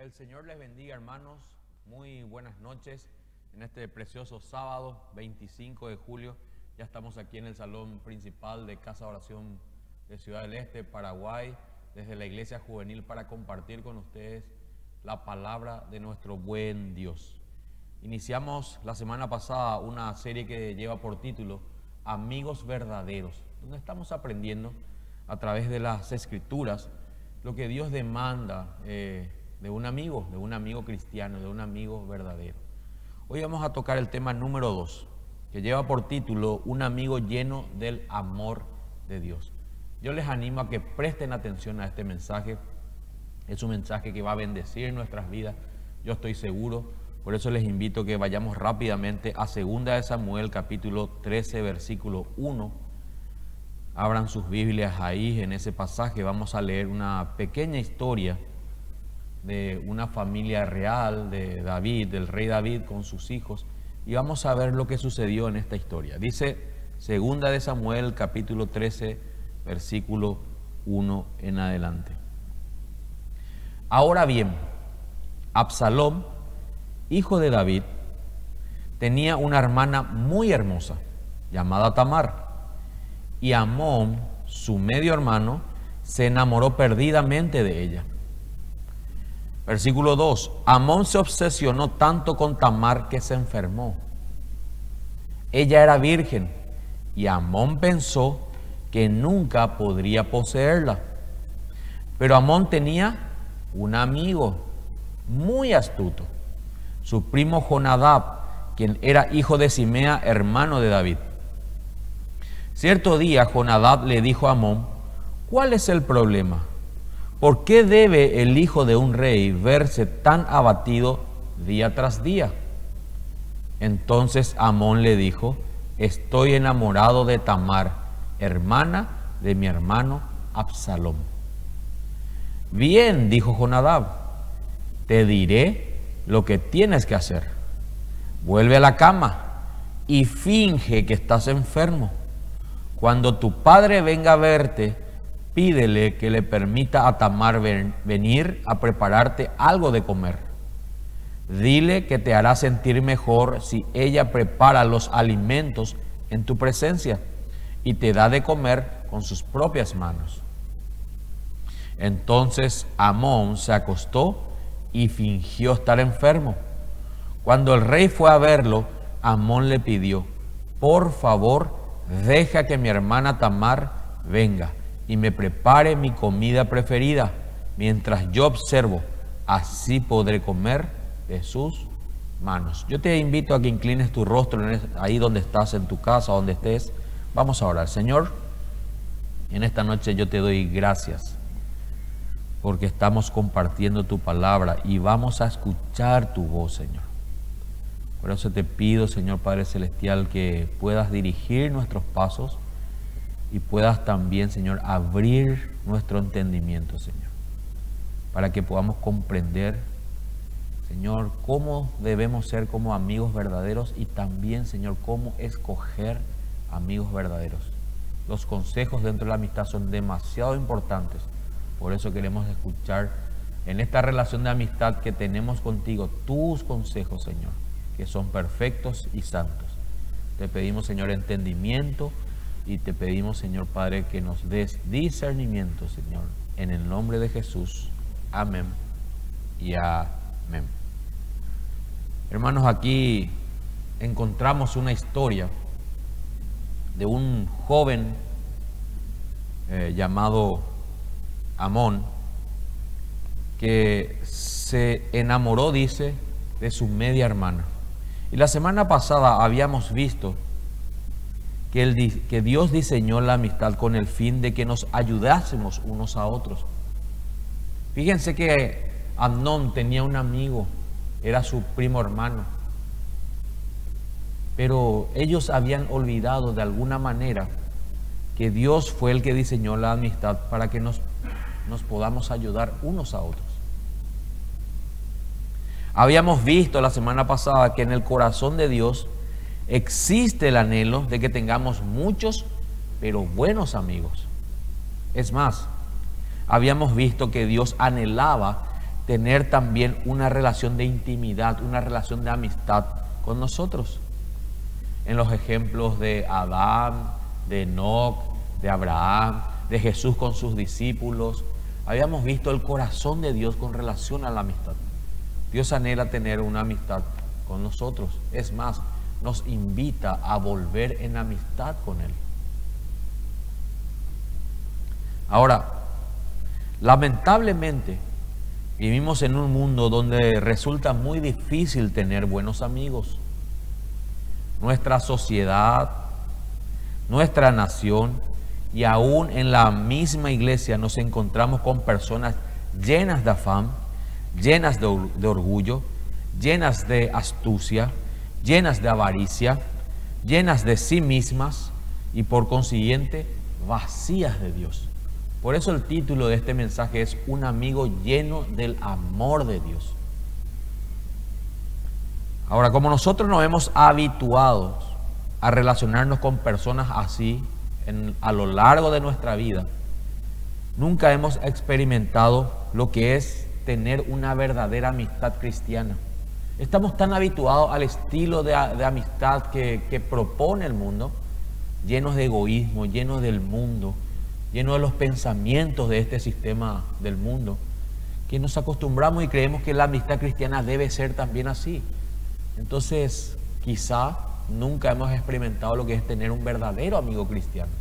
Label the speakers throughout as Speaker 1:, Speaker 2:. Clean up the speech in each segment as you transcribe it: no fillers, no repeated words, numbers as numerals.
Speaker 1: El Señor les bendiga, hermanos. Muy buenas noches. En este precioso sábado 25 de julio ya estamos aquí en el salón principal de Casa de Oración de Ciudad del Este, Paraguay, desde la Iglesia Juvenil, para compartir con ustedes la palabra de nuestro buen Dios. Iniciamos la semana pasada una serie que lleva por título Amigos Verdaderos, donde estamos aprendiendo a través de las Escrituras lo que Dios demanda de un amigo cristiano, de un amigo verdadero. Hoy vamos a tocar el tema número 2, que lleva por título Un amigo lleno del amor de Dios. Yo les animo a que presten atención a este mensaje. Es un mensaje que va a bendecir nuestras vidas, yo estoy seguro. Por eso les invito a que vayamos rápidamente a 2 de Samuel, capítulo 13, versículo 1. Abran sus Biblias ahí, en ese pasaje vamos a leer una pequeña historia de una familia real de David, del rey David con sus hijos, y vamos a ver lo que sucedió en esta historia. Dice 2 de Samuel, capítulo 13, versículo 1 en adelante. Ahora bien, Absalom, hijo de David, tenía una hermana muy hermosa, llamada Tamar, y Amnón, su medio hermano, se enamoró perdidamente de ella. Versículo 2. Amnón se obsesionó tanto con Tamar que se enfermó. Ella era virgen, y Amnón pensó que nunca podría poseerla. Pero Amnón tenía un amigo muy astuto, su primo Jonadab, quien era hijo de Simea, hermano de David. Cierto día Jonadab le dijo a Amnón: ¿cuál es el problema? ¿Por qué debe el hijo de un rey verse tan abatido día tras día? Entonces Amnón le dijo: estoy enamorado de Tamar, hermana de mi hermano Absalom. Bien, dijo Jonadab, te diré lo que tienes que hacer. Vuelve a la cama y finge que estás enfermo. Cuando tu padre venga a verte, pídele que le permita a Tamar venir a prepararte algo de comer. Dile que te hará sentir mejor si ella prepara los alimentos en tu presencia y te da de comer con sus propias manos. Entonces Amnón se acostó y fingió estar enfermo. Cuando el rey fue a verlo, Amnón le pidió: por favor, deja que mi hermana Tamar venga y me prepare mi comida preferida mientras yo observo, así podré comer de sus manos. Yo te invito a que inclines tu rostro ahí donde estás, en tu casa, donde estés. Vamos a orar. Señor, en esta noche yo te doy gracias porque estamos compartiendo tu palabra y vamos a escuchar tu voz, Señor. Por eso te pido, Señor Padre Celestial, que puedas dirigir nuestros pasos y puedas también, Señor, abrir nuestro entendimiento, Señor, para que podamos comprender, Señor, cómo debemos ser como amigos verdaderos y también, Señor, cómo escoger amigos verdaderos. Los consejos dentro de la amistad son demasiado importantes. Por eso queremos escuchar en esta relación de amistad que tenemos contigo tus consejos, Señor, que son perfectos y santos. Te pedimos, Señor, entendimiento y te pedimos, Señor Padre, que nos des discernimiento, Señor, en el nombre de Jesús. Amén y amén. Hermanos, aquí encontramos una historia de un joven llamado Amnón, que se enamoró, dice, de su media hermana. Y la semana pasada habíamos visto que Dios diseñó la amistad con el fin de que nos ayudásemos unos a otros. Fíjense que Amnón tenía un amigo, era su primo hermano, pero ellos habían olvidado de alguna manera que Dios fue el que diseñó la amistad para que nos podamos ayudar unos a otros. Habíamos visto la semana pasada que en el corazón de Dios existe el anhelo de que tengamos muchos, pero buenos amigos. Es más, habíamos visto que Dios anhelaba tener también una relación de intimidad, una relación de amistad con nosotros. En los ejemplos de Adán, de Enoc, de Abraham, de Jesús con sus discípulos, habíamos visto el corazón de Dios con relación a la amistad. Dios anhela tener una amistad con nosotros. Es más, nos invita a volver en amistad con Él. Ahora, lamentablemente, vivimos en un mundo donde resulta muy difícil tener buenos amigos. Nuestra sociedad, nuestra nación y aún en la misma iglesia nos encontramos con personas llenas de afán, llenas de orgullo, llenas de astucia, llenas de avaricia, llenas de sí mismas y por consiguiente vacías de Dios. Por eso el título de este mensaje es Un amigo lleno del amor de Dios. Ahora, como nosotros nos hemos habituado a relacionarnos con personas así a lo largo de nuestra vida, nunca hemos experimentado lo que es tener una verdadera amistad cristiana. Estamos tan habituados al estilo de amistad que propone el mundo, llenos de egoísmo, llenos del mundo, llenos de los pensamientos de este sistema del mundo, que nos acostumbramos y creemos que la amistad cristiana debe ser también así. Entonces, quizá nunca hemos experimentado lo que es tener un verdadero amigo cristiano.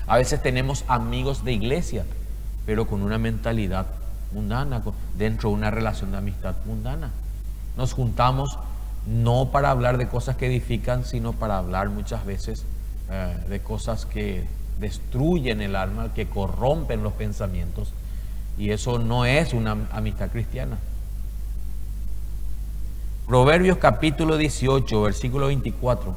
Speaker 1: A veces tenemos amigos de iglesia, pero con una mentalidad mundana, dentro de una relación de amistad mundana. Nos juntamos no para hablar de cosas que edifican, sino para hablar muchas veces de cosas que destruyen el alma, que corrompen los pensamientos. Y eso no es una amistad cristiana. Proverbios capítulo 18, versículo 24,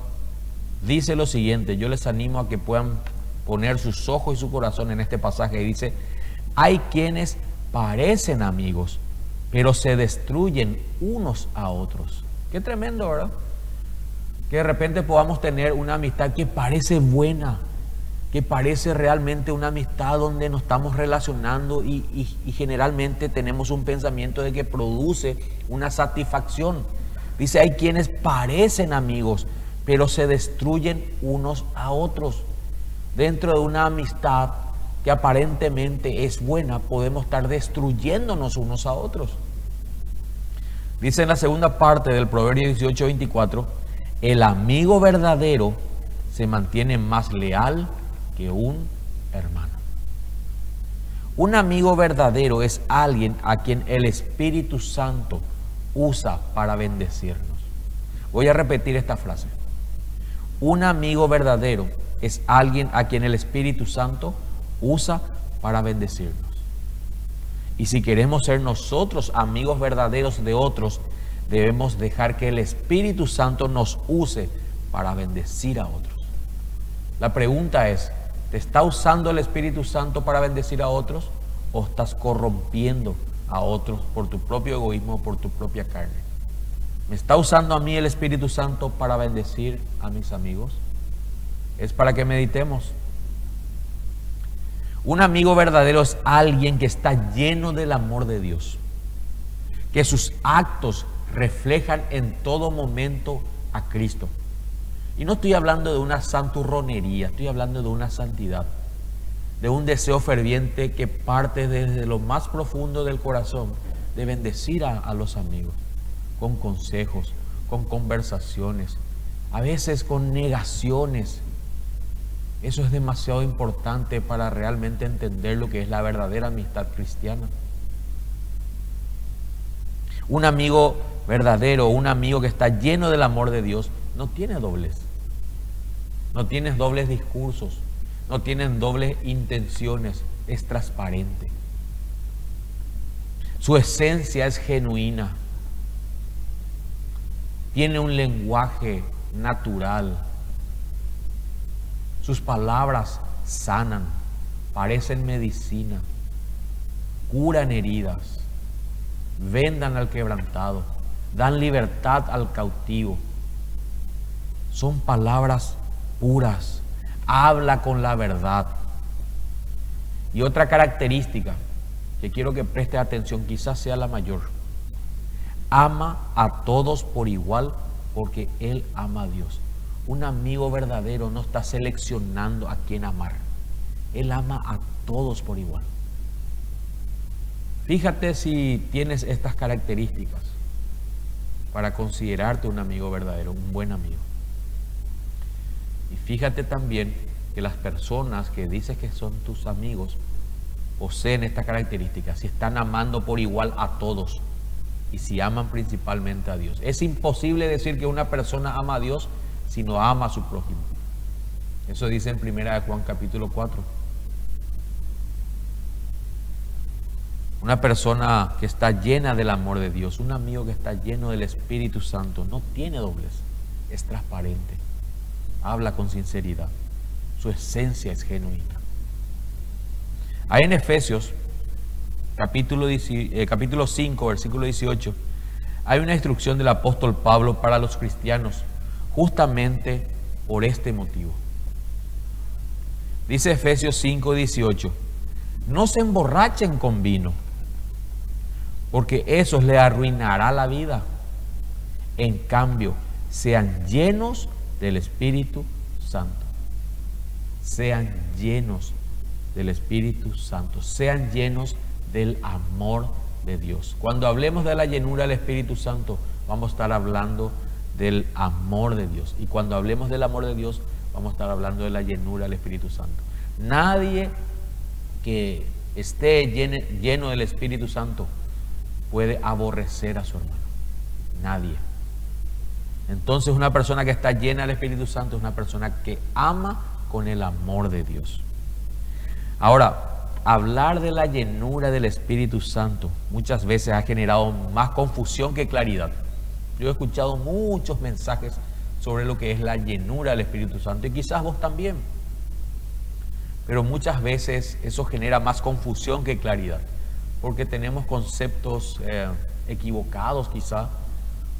Speaker 1: dice lo siguiente. Yo les animo a que puedan poner sus ojos y su corazón en este pasaje. Y dice: hay quienes parecen amigos, pero se destruyen unos a otros. Qué tremendo, ¿verdad? Que de repente podamos tener una amistad que parece buena, que parece realmente una amistad donde nos estamos relacionando y generalmente tenemos un pensamiento de que produce una satisfacción. Dice, hay quienes parecen amigos, pero se destruyen unos a otros. Dentro de una amistad que aparentemente es buena, podemos estar destruyéndonos unos a otros. Dice en la segunda parte del Proverbio 18:24, el amigo verdadero se mantiene más leal que un hermano. Un amigo verdadero es alguien a quien el Espíritu Santo usa para bendecirnos. Voy a repetir esta frase. Un amigo verdadero es alguien a quien el Espíritu Santo usa para bendecirnos. Y si queremos ser nosotros amigos verdaderos de otros, debemos dejar que el Espíritu Santo nos use para bendecir a otros. La pregunta es, ¿te está usando el Espíritu Santo para bendecir a otros o estás corrompiendo a otros por tu propio egoísmo, por tu propia carne? ¿Me está usando a mí el Espíritu Santo para bendecir a mis amigos? Es para que meditemos. Un amigo verdadero es alguien que está lleno del amor de Dios, que sus actos reflejan en todo momento a Cristo. Y no estoy hablando de una santurronería, estoy hablando de una santidad, de un deseo ferviente que parte desde lo más profundo del corazón de bendecir a los amigos, con consejos, con conversaciones, a veces con negaciones. Eso es demasiado importante para realmente entender lo que es la verdadera amistad cristiana. Un amigo verdadero, un amigo que está lleno del amor de Dios, no tiene doblez. No tiene dobles discursos, no tienen dobles intenciones, es transparente. Su esencia es genuina. Tiene un lenguaje natural. Sus palabras sanan, parecen medicina, curan heridas, vendan al quebrantado, dan libertad al cautivo. Son palabras puras, habla con la verdad. Y otra característica que quiero que preste atención, quizás sea la mayor. Ama a todos por igual porque Él ama a Dios. Un amigo verdadero no está seleccionando a quién amar. Él ama a todos por igual. Fíjate si tienes estas características para considerarte un amigo verdadero, un buen amigo. Y fíjate también que las personas que dices que son tus amigos poseen estas características, si están amando por igual a todos y si aman principalmente a Dios. Es imposible decir que una persona ama a Dios si no ama a su prójimo. Eso dice en 1 Juan capítulo 4. Una persona que está llena del amor de Dios, un amigo que está lleno del Espíritu Santo, no tiene doblez, es transparente, habla con sinceridad, su esencia es genuina. Ahí en Efesios capítulo 5, versículo 18, hay una instrucción del apóstol Pablo para los cristianos, justamente por este motivo. Dice Efesios 5, 18, no se emborrachen con vino, porque eso les arruinará la vida. En cambio, sean llenos del Espíritu Santo. Sean llenos del Espíritu Santo. Sean llenos del amor de Dios. Cuando hablemos de la llenura del Espíritu Santo, vamos a estar hablando del amor de Dios. Y cuando hablemos del amor de Dios, vamos a estar hablando de la llenura del Espíritu Santo. Nadie que esté lleno del Espíritu Santo puede aborrecer a su hermano. Nadie. Entonces una persona que está llena del Espíritu Santo es una persona que ama con el amor de Dios. Ahora, hablar de la llenura del Espíritu Santo muchas veces ha generado más confusión que claridad. Yo he escuchado muchos mensajes sobre lo que es la llenura del Espíritu Santo y quizás vos también. Pero muchas veces eso genera más confusión que claridad, porque tenemos conceptos equivocados quizá,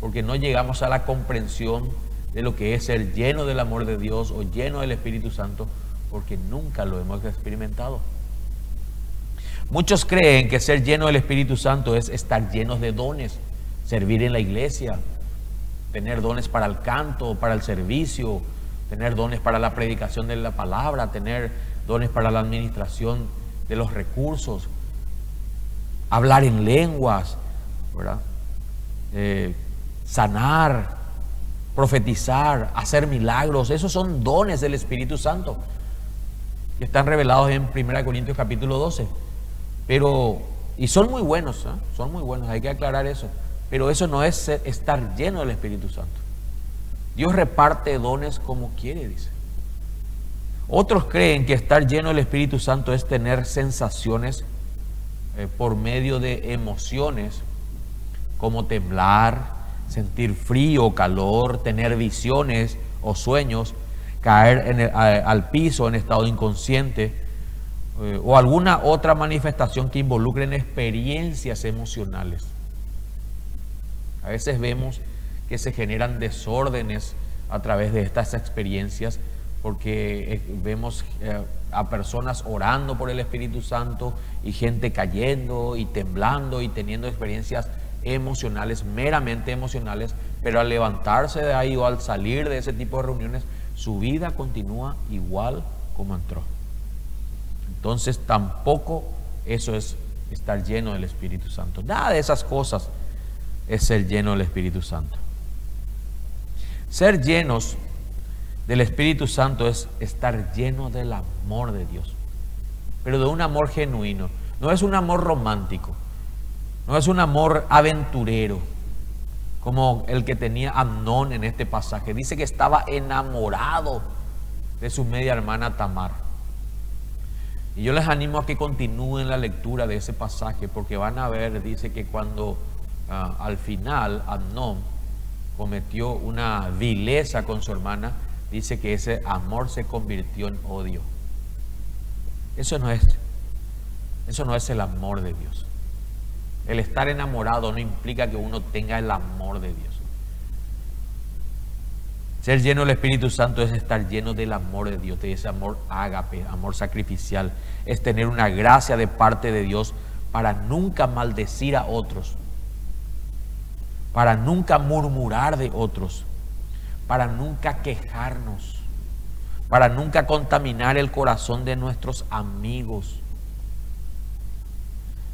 Speaker 1: porque no llegamos a la comprensión de lo que es ser lleno del amor de Dios o lleno del Espíritu Santo, porque nunca lo hemos experimentado. Muchos creen que ser lleno del Espíritu Santo es estar llenos de dones, servir en la iglesia, tener dones para el canto, para el servicio, tener dones para la predicación de la palabra, tener dones para la administración de los recursos, hablar en lenguas, ¿verdad? Sanar, profetizar, hacer milagros. Esos son dones del Espíritu Santo que están revelados en 1 Corintios capítulo 12. Y son muy buenos, son muy buenos, hay que aclarar eso. Pero eso no es estar lleno del Espíritu Santo. Dios reparte dones como quiere, dice. Otros creen que estar lleno del Espíritu Santo es tener sensaciones por medio de emociones como temblar, sentir frío o calor, tener visiones o sueños, caer al piso en estado inconsciente o alguna otra manifestación que involucre en experiencias emocionales. A veces vemos que se generan desórdenes a través de estas experiencias porque vemos a personas orando por el Espíritu Santo y gente cayendo y temblando y teniendo experiencias emocionales, meramente emocionales, pero al levantarse de ahí o al salir de ese tipo de reuniones, su vida continúa igual como entró. Entonces tampoco eso es estar lleno del Espíritu Santo. Nada de esas cosas es ser lleno del Espíritu Santo. Ser llenos del Espíritu Santo es estar lleno del amor de Dios, pero de un amor genuino. No es un amor romántico, no es un amor aventurero como el que tenía Amnón en este pasaje. Dice que estaba enamorado de su media hermana Tamar. Y yo les animo a que continúen la lectura de ese pasaje, porque van a ver, dice que cuando al final Amnón cometió una vileza con su hermana, dice que ese amor se convirtió en odio. Eso no es el amor de Dios. El estar enamorado no implica que uno tenga el amor de Dios. Ser lleno del Espíritu Santo es estar lleno del amor de Dios, de ese amor ágape, amor sacrificial. Es tener una gracia de parte de Dios para nunca maldecir a otros, para nunca murmurar de otros, para nunca quejarnos, para nunca contaminar el corazón de nuestros amigos.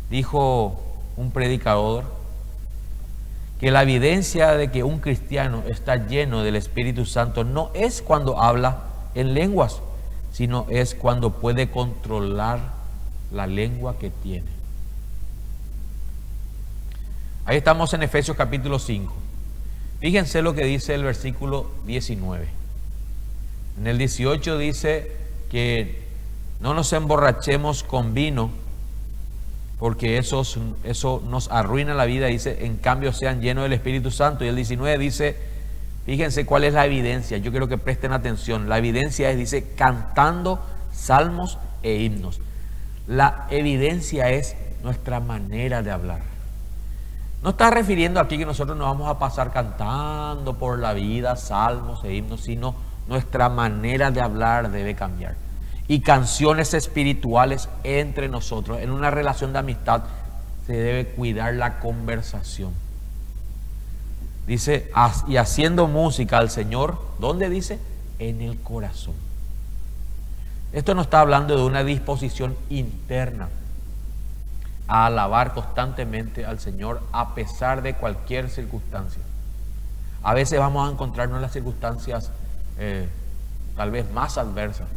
Speaker 1: Dijo un predicador que la evidencia de que un cristiano está lleno del Espíritu Santo no es cuando habla en lenguas, sino es cuando puede controlar la lengua que tiene. Ahí estamos en Efesios capítulo 5. Fíjense lo que dice el versículo 19. En el 18 dice que no nos emborrachemos con vino, porque eso nos arruina la vida. Dice, en cambio sean llenos del Espíritu Santo. Y el 19 dice, fíjense cuál es la evidencia. Yo quiero que presten atención. La evidencia es, dice, cantando salmos e himnos. La evidencia es nuestra manera de hablar. No está refiriendo aquí que nosotros nos vamos a pasar cantando por la vida salmos e himnos, sino nuestra manera de hablar debe cambiar. Y canciones espirituales entre nosotros. En una relación de amistad se debe cuidar la conversación. Dice, y haciendo música al Señor, ¿dónde dice? En el corazón. Esto no está hablando de una disposición interna a alabar constantemente al Señor a pesar de cualquier circunstancia. A veces vamos a encontrarnos en las circunstancias tal vez más adversas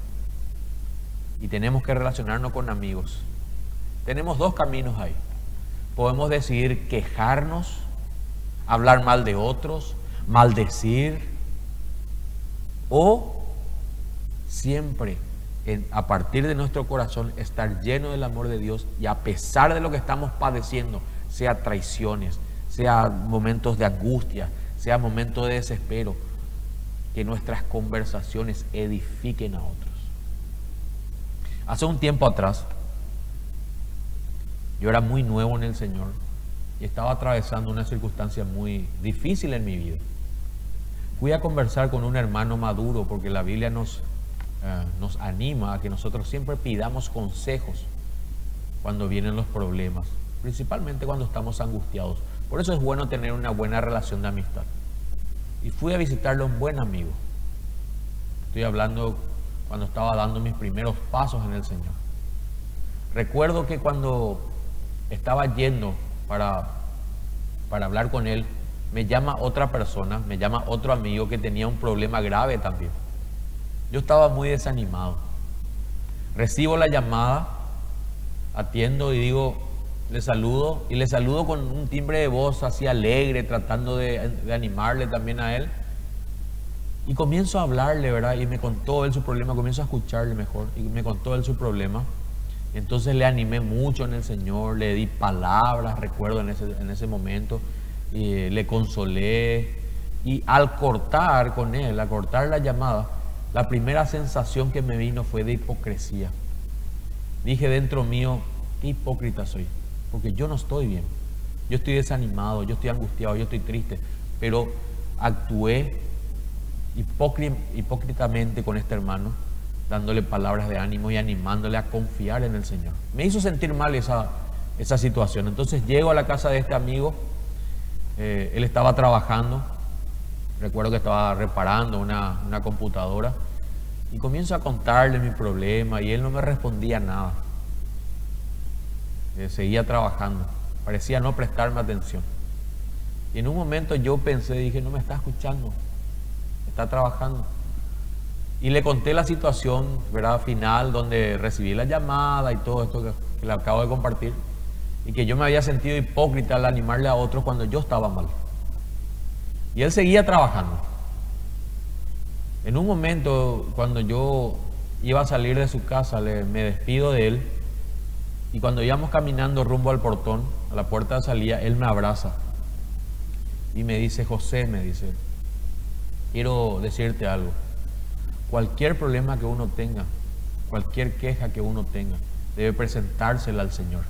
Speaker 1: y tenemos que relacionarnos con amigos. Tenemos dos caminos ahí. Podemos decidir quejarnos, hablar mal de otros, maldecir, o siempre a partir de nuestro corazón estar lleno del amor de Dios, y a pesar de lo que estamos padeciendo, sea traiciones, sea momentos de angustia, sea momentos de desespero, que nuestras conversaciones edifiquen a otros. Hace un tiempo atrás, yo era muy nuevo en el Señor y estaba atravesando una circunstancia muy difícil en mi vida. Fui a conversar con un hermano maduro, porque la Biblia nos anima a que nosotros siempre pidamos consejos cuando vienen los problemas, principalmente cuando estamos angustiados. Por eso es bueno tener una buena relación de amistad. Y fui a visitarle a un buen amigo. Estoy hablando cuando estaba dando mis primeros pasos en el Señor. Recuerdo que cuando estaba yendo para hablar con él, me llama otra persona, me llama otro amigo que tenía un problema grave también. Yo estaba muy desanimado. Recibo la llamada, atiendo y digo, le saludo, y le saludo con un timbre de voz así alegre, tratando de animarle también a él. Y comienzo a hablarle, ¿verdad? Y me contó él su problema, comienzo a escucharle mejor, y me contó él su problema. Entonces le animé mucho en el Señor, le di palabras, recuerdo en ese momento, y le consolé. Y al cortar con él, al cortar la llamada, la primera sensación que me vino fue de hipocresía. Dije dentro mío, qué hipócrita soy, porque yo no estoy bien. Yo estoy desanimado, yo estoy angustiado, yo estoy triste, pero actué hipócritamente con este hermano, dándole palabras de ánimo y animándole a confiar en el Señor. Me hizo sentir mal esa situación. Entonces llego a la casa de este amigo, él estaba trabajando, recuerdo que estaba reparando una computadora, y comienzo a contarle mi problema y él no me respondía nada. Seguía trabajando, parecía no prestarme atención. Y en un momento yo pensé, dije, no me está escuchando, está trabajando. Y le conté la situación, ¿verdad?, final, donde recibí la llamada y todo esto que le acabo de compartir, y que yo me había sentido hipócrita al animarle a otros cuando yo estaba mal. Y él seguía trabajando. En un momento, cuando yo iba a salir de su casa, me despido de él, y cuando íbamos caminando rumbo al portón, a la puerta de salida, él me abraza y me dice, José, me dice, quiero decirte algo. Cualquier problema que uno tenga, cualquier queja que uno tenga, debe presentársela al Señor.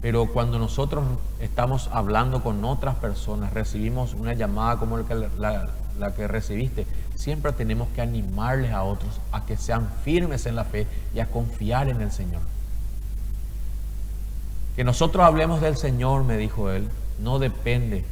Speaker 1: Pero cuando nosotros estamos hablando con otras personas, recibimos una llamada como la que recibiste, siempre tenemos que animarles a otros a que sean firmes en la fe y a confiar en el Señor. Que nosotros hablemos del Señor, me dijo él, no depende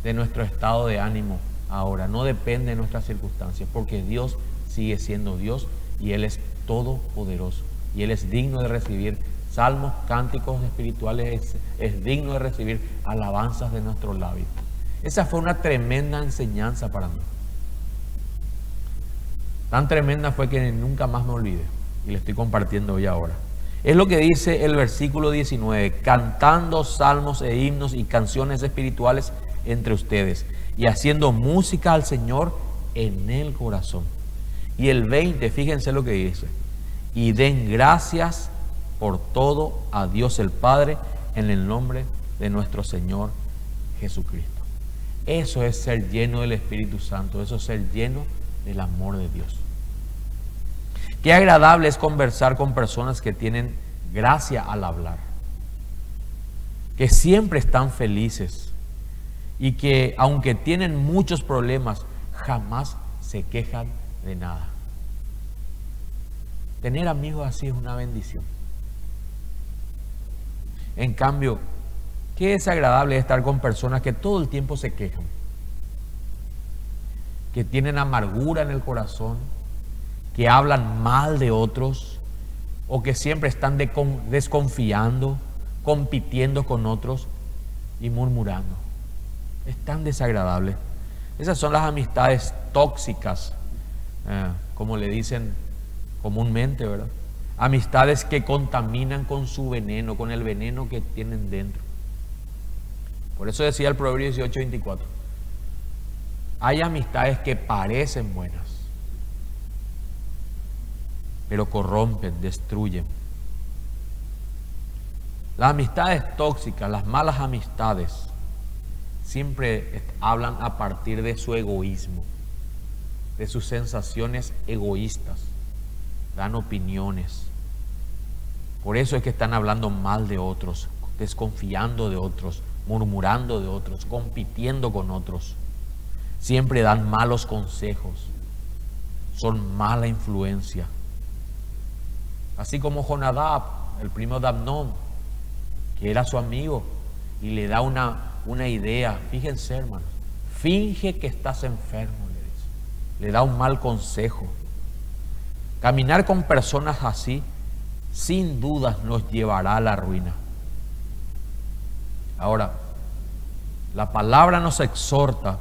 Speaker 1: de nuestro estado de ánimo ahora, no depende de nuestras circunstancias, porque Dios sigue siendo Dios y Él es todopoderoso y Él es digno de recibir salmos, cánticos espirituales, es digno de recibir alabanzas de nuestros labios. Esa fue una tremenda enseñanza para mí. Tan tremenda fue que nunca más me olvidé y le estoy compartiendo hoy ahora. Es lo que dice el versículo 19, cantando salmos e himnos y canciones espirituales entre ustedes y haciendo música al Señor en el corazón. Y el 20, fíjense lo que dice, y den gracias por todo a Dios el Padre en el nombre de nuestro Señor Jesucristo. Eso es ser lleno del Espíritu Santo, eso es ser lleno del amor de Dios. Qué agradable es conversar con personas que tienen gracia al hablar, que siempre están felices y que aunque tienen muchos problemas, jamás se quejan de nada. Tener amigos así es una bendición. En cambio, qué desagradable es estar con personas que todo el tiempo se quejan, que tienen amargura en el corazón, que hablan mal de otros o que siempre están desconfiando, compitiendo con otros y murmurando. Es tan desagradable. Esas son las amistades tóxicas, como le dicen comúnmente, ¿verdad? Amistades que contaminan con su veneno, con el veneno que tienen dentro. Por eso decía el Proverbio 18:24, hay amistades que parecen buenas, pero corrompen, destruyen. Las amistades tóxicas, las malas amistades, siempre hablan a partir de su egoísmo, de sus sensaciones egoístas, dan opiniones. Por eso es que están hablando mal de otros, desconfiando de otros, murmurando de otros, compitiendo con otros. Siempre dan malos consejos, son mala influencia. Así como Jonadab, el primo de Amnón, que era su amigo, y le da una idea. Fíjense, hermanos, finge que estás enfermo, le dice. Le da un mal consejo. Caminar con personas así, sin dudas, nos llevará a la ruina. Ahora, la palabra nos exhorta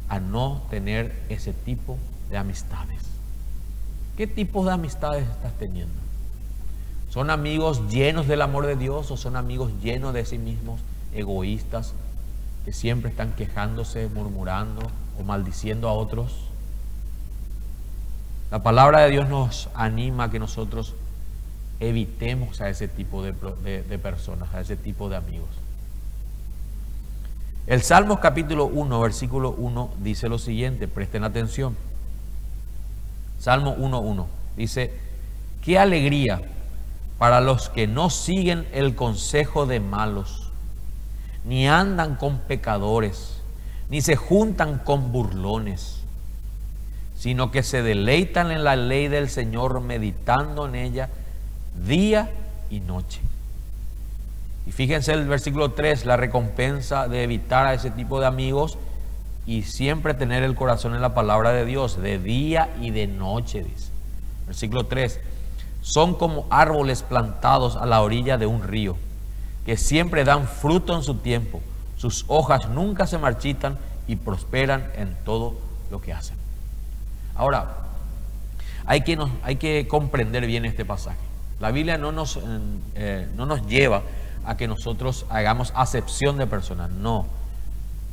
Speaker 1: a no tener ese tipo de amistades. ¿Qué tipo de amistades estás teniendo? ¿Son amigos llenos del amor de Dios o son amigos llenos de sí mismos, egoístas, que siempre están quejándose, murmurando o maldiciendo a otros? La palabra de Dios nos anima a que nosotros evitemos a ese tipo de personas, a ese tipo de amigos. El Salmos capítulo 1, versículo 1 dice lo siguiente, presten atención. Salmo 1:1 dice, qué alegría para los que no siguen el consejo de malos, ni andan con pecadores, ni se juntan con burlones, sino que se deleitan en la ley del Señor, meditando en ella día y noche. Y fíjense el versículo 3, la recompensa de evitar a ese tipo de amigos y siempre tener el corazón en la palabra de Dios, de día y de noche, dice. Versículo 3, son como árboles plantados a la orilla de un río, que siempre dan fruto en su tiempo, sus hojas nunca se marchitan y prosperan en todo lo que hacen. Ahora, hay que comprender bien este pasaje. La Biblia no nos lleva a que nosotros hagamos acepción de personas, no,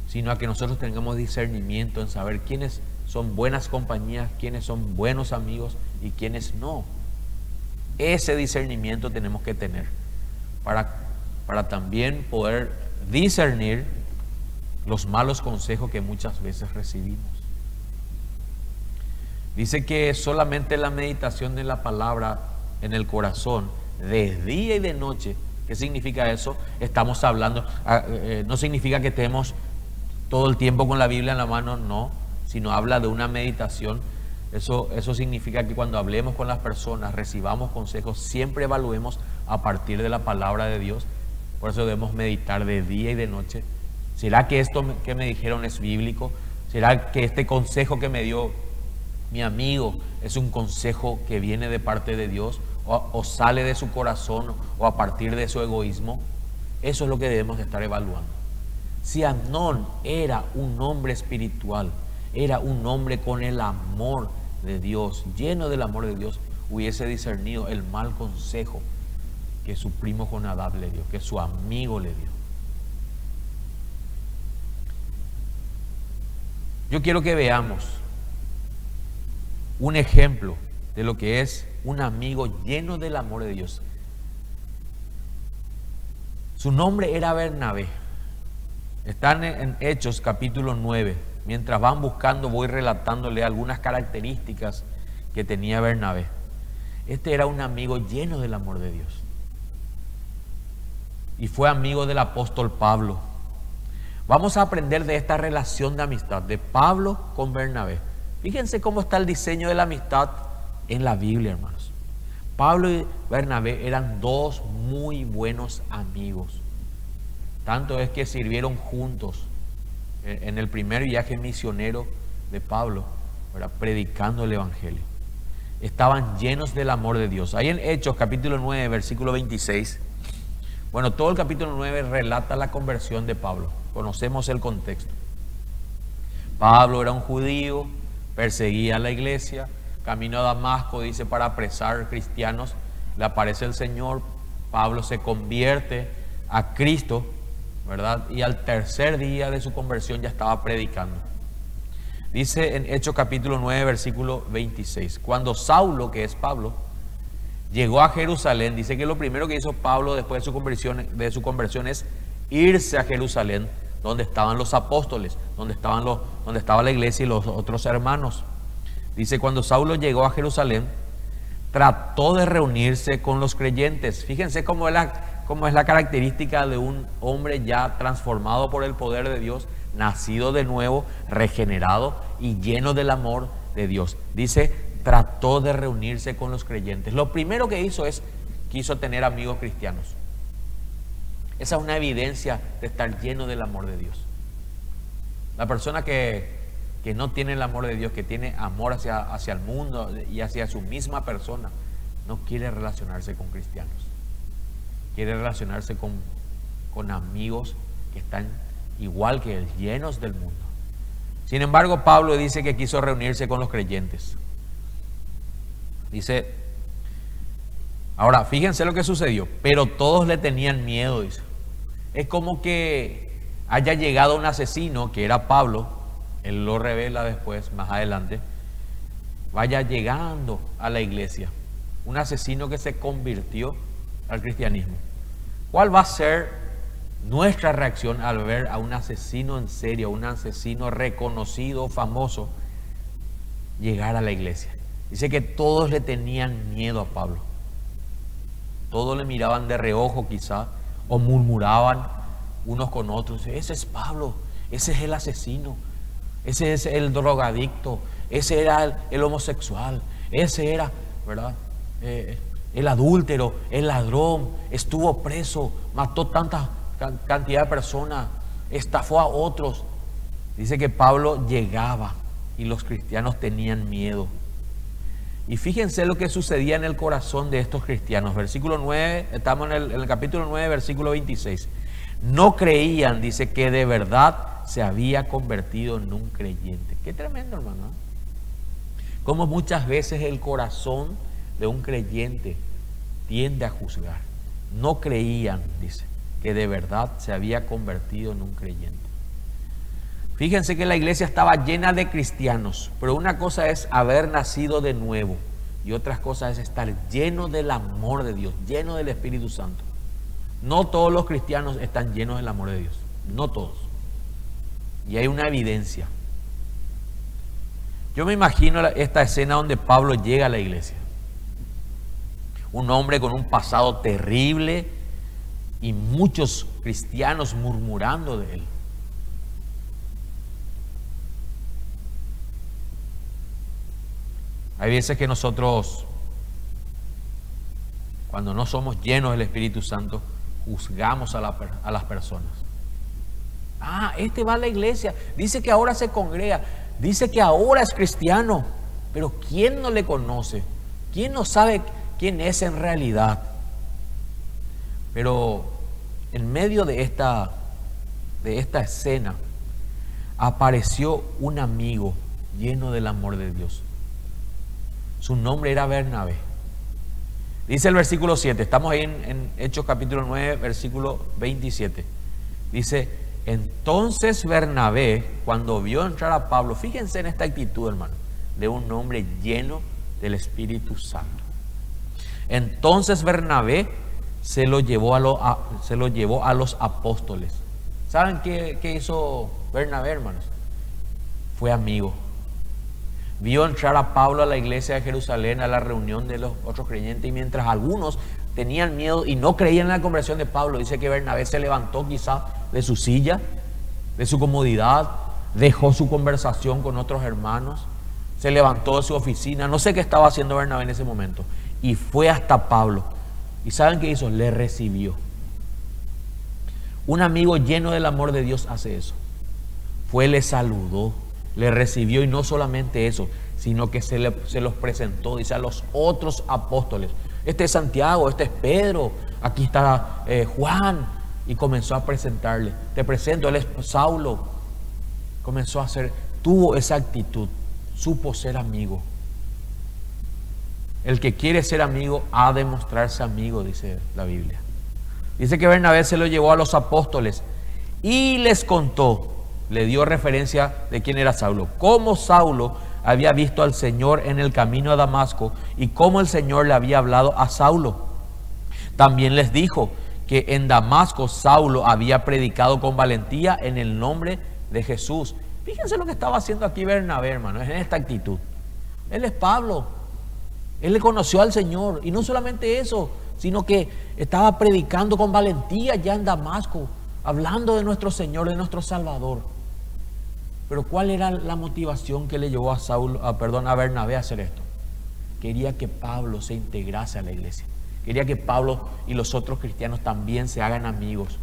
Speaker 1: sino a que nosotros tengamos discernimiento en saber quiénes son buenas compañías, quiénes son buenos amigos y quiénes no. Ese discernimiento tenemos que tener para también poder discernir los malos consejos que muchas veces recibimos. Dice que solamente la meditación de la palabra en el corazón, de día y de noche. ¿Qué significa eso? Estamos hablando, no significa que estemos todo el tiempo con la Biblia en la mano, no, sino habla de una meditación. Eso significa que cuando hablemos con las personas, recibamos consejos, siempre evaluemos a partir de la palabra de Dios Por eso debemos meditar de día y de noche. ¿Será que esto que me dijeron es bíblico? ¿Será que este consejo que me dio mi amigo es un consejo que viene de parte de Dios o sale de su corazón o a partir de su egoísmo? Eso es lo que debemos de estar evaluando. Si Amnón era un hombre espiritual, era un hombre con el amor de Dios, lleno del amor de Dios, hubiese discernido el mal consejo que su primo Jonadab le dio, que su amigo le dio. Yo quiero que veamos un ejemplo de lo que es un amigo lleno del amor de Dios. Su nombre era Bernabé. Están en Hechos capítulo 9. Mientras van buscando, voy relatándole algunas características que tenía Bernabé. Este era un amigo lleno del amor de Dios. Y fue amigo del apóstol Pablo. Vamos a aprender de esta relación de amistad de Pablo con Bernabé. Fíjense cómo está el diseño de la amistad en la Biblia, hermanos. Pablo y Bernabé eran dos muy buenos amigos. Tanto es que sirvieron juntos en el primer viaje misionero de Pablo, predicando el Evangelio. Estaban llenos del amor de Dios. Ahí en Hechos capítulo 9, versículo 26. Bueno, todo el capítulo 9 relata la conversión de Pablo. Conocemos el contexto. Pablo era un judío, perseguía a la iglesia, camino a Damasco, dice, para apresar cristianos. Le aparece el Señor, Pablo se convierte a Cristo, ¿verdad? Y al tercer día de su conversión ya estaba predicando. Dice en Hechos capítulo 9, versículo 26. Cuando Saulo, que es Pablo, llegó a Jerusalén, dice que lo primero que hizo Pablo después de su conversión es irse a Jerusalén, donde estaban los apóstoles, donde estaba la iglesia y los otros hermanos. Dice, cuando Saulo llegó a Jerusalén, trató de reunirse con los creyentes. Fíjense cómo es la característica de un hombre ya transformado por el poder de Dios, nacido de nuevo, regenerado y lleno del amor de Dios. Dice, trató de reunirse con los creyentes. Lo primero que hizo quiso tener amigos cristianos. Esa es una evidencia de estar lleno del amor de Dios. La persona que no tiene el amor de Dios, que tiene amor hacia el mundo y hacia su misma persona, no quiere relacionarse con cristianos. Quiere relacionarse con amigos que están igual que él, llenos del mundo. Sin embargo, Pablo dice que quiso reunirse con los creyentes. Dice, ahora fíjense lo que sucedió, pero todos le tenían miedo, dice. Es como que haya llegado un asesino, que era Pablo, él lo revela después, más adelante, vaya llegando a la iglesia, un asesino que se convirtió al cristianismo. ¿Cuál va a ser nuestra reacción al ver a un asesino en serio, un asesino reconocido, famoso, llegar a la iglesia? Dice que todos le tenían miedo a Pablo. Todos le miraban de reojo quizá, o murmuraban unos con otros. Ese es Pablo, ese es el asesino, ese es el drogadicto, ese era el homosexual, ese era, ¿verdad? El adúltero, el ladrón, estuvo preso, mató tanta cantidad de personas, estafó a otros. Dice que Pablo llegaba y los cristianos tenían miedo. Y fíjense lo que sucedía en el corazón de estos cristianos. Versículo 9, estamos en el capítulo 9, versículo 26. No creían, dice, que de verdad se había convertido en un creyente. Qué tremendo, hermano. Como muchas veces el corazón de un creyente tiende a juzgar. No creían, dice, que de verdad se había convertido en un creyente. Fíjense que la iglesia estaba llena de cristianos, pero una cosa es haber nacido de nuevo y otra cosa es estar lleno del amor de Dios, lleno del Espíritu Santo. No todos los cristianos están llenos del amor de Dios, no todos. Y hay una evidencia. Yo me imagino esta escena donde Pablo llega a la iglesia. Un hombre con un pasado terrible y muchos cristianos murmurando de él. Hay veces que nosotros, cuando no somos llenos del Espíritu Santo, juzgamos a las personas. Ah, este va a la iglesia, dice que ahora se congrega, dice que ahora es cristiano, pero ¿quién no le conoce? ¿Quién no sabe quién es en realidad? Pero en medio de esta escena apareció un amigo lleno del amor de Dios. Su nombre era Bernabé. Dice el versículo 7, estamos ahí en Hechos capítulo 9, versículo 27. Dice, entonces Bernabé, cuando vio entrar a Pablo, fíjense en esta actitud, hermano, de un hombre lleno del Espíritu Santo. Entonces Bernabé se lo llevó a los apóstoles. ¿Saben qué hizo Bernabé, hermanos? Fue amigo. Vio entrar a Pablo a la iglesia de Jerusalén, a la reunión de los otros creyentes, y mientras algunos tenían miedo y no creían en la conversión de Pablo, dice que Bernabé se levantó quizá de su silla, de su comodidad, dejó su conversación con otros hermanos, se levantó de su oficina, no sé qué estaba haciendo Bernabé en ese momento, y fue hasta Pablo. ¿Y saben qué hizo? Le recibió. Un amigo lleno del amor de Dios hace eso. Fue, le saludó, le recibió, y no solamente eso, sino que se los presentó, dice, a los otros apóstoles. Este es Santiago, este es Pedro, aquí está Juan, y comenzó a presentarle. Te presento, él es Saulo. Comenzó a tuvo esa actitud, supo ser amigo. El que quiere ser amigo ha de mostrarse amigo, dice la Biblia. Dice que Bernabé se lo llevó a los apóstoles y les contó, le dio referencia de quién era Saulo, cómo Saulo había visto al Señor en el camino a Damasco y cómo el Señor le había hablado a Saulo. También les dijo que en Damasco Saulo había predicado con valentía en el nombre de Jesús. Fíjense lo que estaba haciendo aquí Bernabé, hermano, en esta actitud. Él es Pablo, él le conoció al Señor, y no solamente eso, sino que estaba predicando con valentía ya en Damasco, hablando de nuestro Señor, de nuestro Salvador. Pero ¿cuál era la motivación que le llevó a Bernabé a hacer esto? Quería que Pablo se integrase a la iglesia. Quería que Pablo y los otros cristianos también se hagan amigos.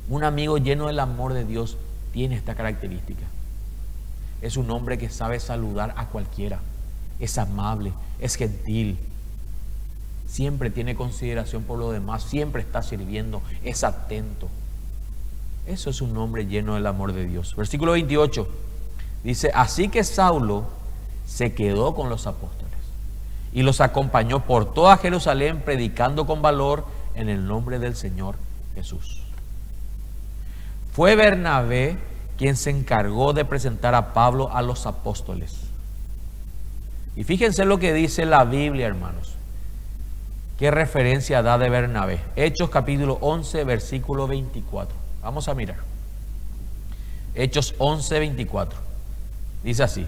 Speaker 1: Un amigo lleno del amor de Dios tiene esta característica. Es un hombre que sabe saludar a cualquiera. Es amable, es gentil. Siempre tiene consideración por los demás, siempre está sirviendo, es atento. Eso es un hombre lleno del amor de Dios. Versículo 28 dice, así que Saulo se quedó con los apóstoles y los acompañó por toda Jerusalén predicando con valor en el nombre del Señor Jesús. Fue Bernabé quien se encargó de presentar a Pablo a los apóstoles. Y fíjense lo que dice la Biblia, hermanos. ¿Qué referencia da de Bernabé? Hechos capítulo 11, versículo 24. Vamos a mirar. Hechos 11, 24. Dice así.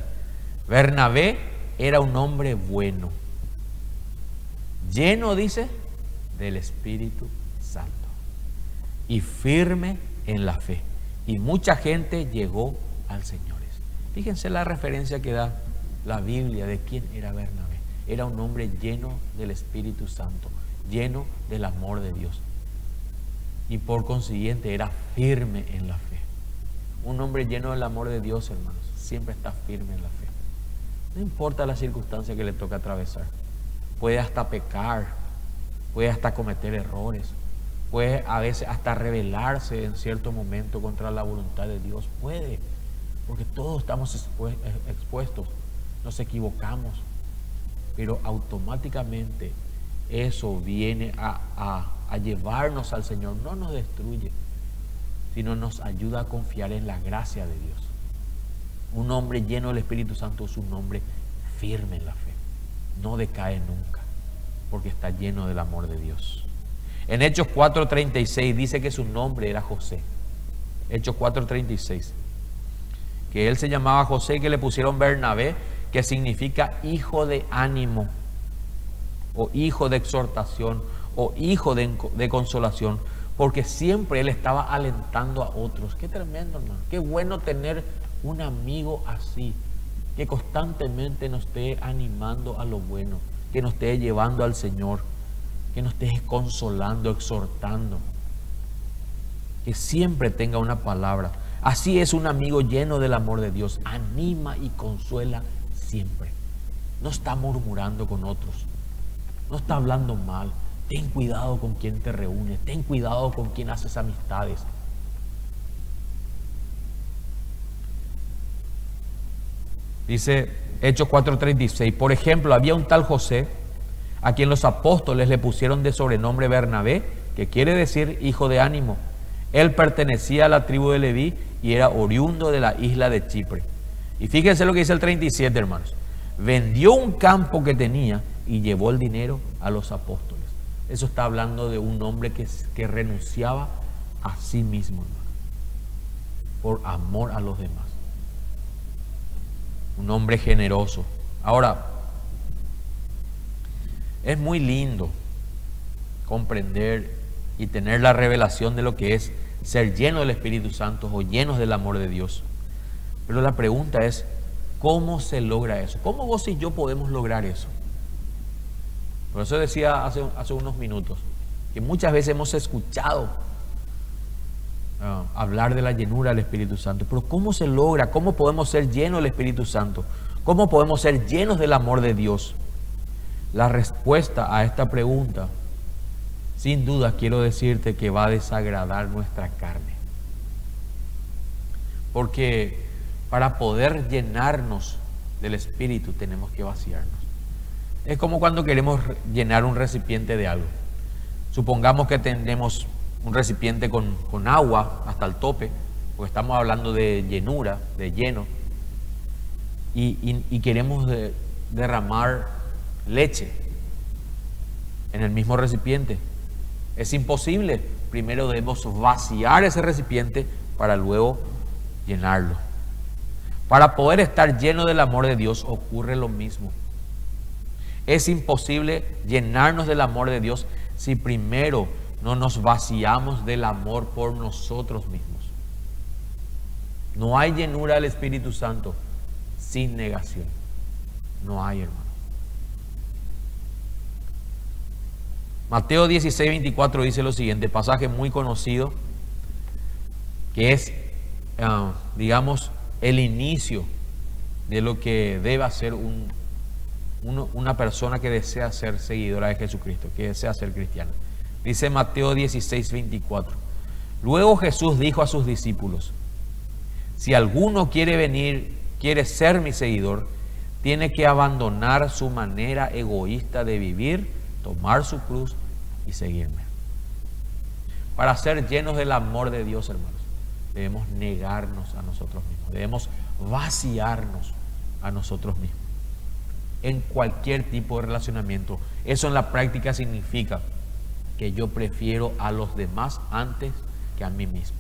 Speaker 1: Bernabé era un hombre bueno, lleno, dice, del Espíritu Santo y firme en la fe. Y mucha gente llegó al Señor. Fíjense la referencia que da la Biblia de quién era Bernabé. Era un hombre lleno del Espíritu Santo, lleno del amor de Dios. Y por consiguiente era firme en la fe. Un hombre lleno del amor de Dios, hermanos, siempre está firme en la fe. No importa la circunstancia que le toque atravesar. Puede hasta pecar, puede hasta cometer errores, puede a veces hasta rebelarse en cierto momento contra la voluntad de Dios. Puede, porque todos estamos expuestos, nos equivocamos. Pero automáticamente eso viene a llevarnos al Señor. No nos destruye, sino nos ayuda a confiar en la gracia de Dios. Un hombre lleno del Espíritu Santo es un hombre firme en la fe. No decae nunca, porque está lleno del amor de Dios. En Hechos 4:36 dice que su nombre era José. Hechos 4:36. Que él se llamaba José y que le pusieron Bernabé, que significa hijo de ánimo, o hijo de exhortación, o hijo de consolación, porque siempre él estaba alentando a otros. Qué tremendo, hermano. Qué bueno tener un amigo así, que constantemente nos esté animando a lo bueno, que nos esté llevando al Señor. que nos estés consolando, exhortando, que siempre tenga una palabra. Así es un amigo lleno del amor de Dios, anima y consuela siempre. No está murmurando con otros, no está hablando mal. Ten cuidado con quien te reúnes, ten cuidado con quien haces amistades. Dice Hechos 4:36, por ejemplo, había un tal José, a quien los apóstoles le pusieron de sobrenombre Bernabé, que quiere decir hijo de ánimo. Él pertenecía a la tribu de Leví y era oriundo de la isla de Chipre. Y fíjense lo que dice el 37, hermanos. Vendió un campo que tenía y llevó el dinero a los apóstoles. Eso está hablando de un hombre que renunciaba a sí mismo, hermano, por amor a los demás. Un hombre generoso. Ahora, es muy lindo comprender y tener la revelación de lo que es ser lleno del Espíritu Santo o llenos del amor de Dios. Pero la pregunta es, ¿cómo se logra eso? ¿Cómo vos y yo podemos lograr eso? Por eso decía hace unos minutos que muchas veces hemos escuchado hablar de la llenura del Espíritu Santo. Pero ¿cómo se logra? ¿Cómo podemos ser llenos del Espíritu Santo? ¿Cómo podemos ser llenos del amor de Dios? La respuesta a esta pregunta, sin duda quiero decirte que va a desagradar nuestra carne. Porque para poder llenarnos del Espíritu tenemos que vaciarnos. Es como cuando queremos llenar un recipiente de algo. Supongamos que tenemos un recipiente con agua hasta el tope, porque estamos hablando de llenura, de lleno, y queremos derramar leche en el mismo recipiente. Es imposible. Primero debemos vaciar ese recipiente para luego llenarlo. Para poder estar lleno del amor de Dios ocurre lo mismo. Es imposible llenarnos del amor de Dios si primero no nos vaciamos del amor por nosotros mismos. No hay llenura del Espíritu Santo sin negación. No hay, hermano. Mateo 16:24 dice lo siguiente, pasaje muy conocido, que es, digamos, el inicio de lo que debe hacer una persona que desea ser seguidora de Jesucristo, que desea ser cristiana. Dice Mateo 16:24. Luego Jesús dijo a sus discípulos, si alguno quiere ser mi seguidor, tiene que abandonar su manera egoísta de vivir, tomar su cruz y seguirme. Para ser llenos del amor de Dios, hermanos, debemos negarnos a nosotros mismos, debemos vaciarnos a nosotros mismos en cualquier tipo de relacionamiento. Eso en la práctica significa que yo prefiero a los demás antes que a mí mismo.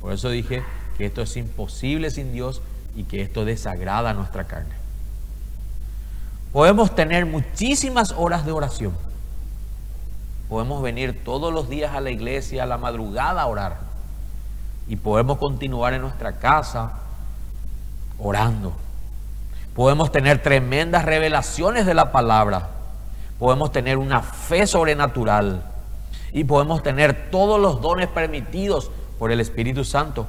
Speaker 1: Por eso dije que esto es imposible sin Dios y que esto desagrada a nuestra carne. Podemos tener muchísimas horas de oración. Podemos venir todos los días a la iglesia a la madrugada a orar. Y podemos continuar en nuestra casa orando. Podemos tener tremendas revelaciones de la palabra. Podemos tener una fe sobrenatural. Y podemos tener todos los dones permitidos por el Espíritu Santo.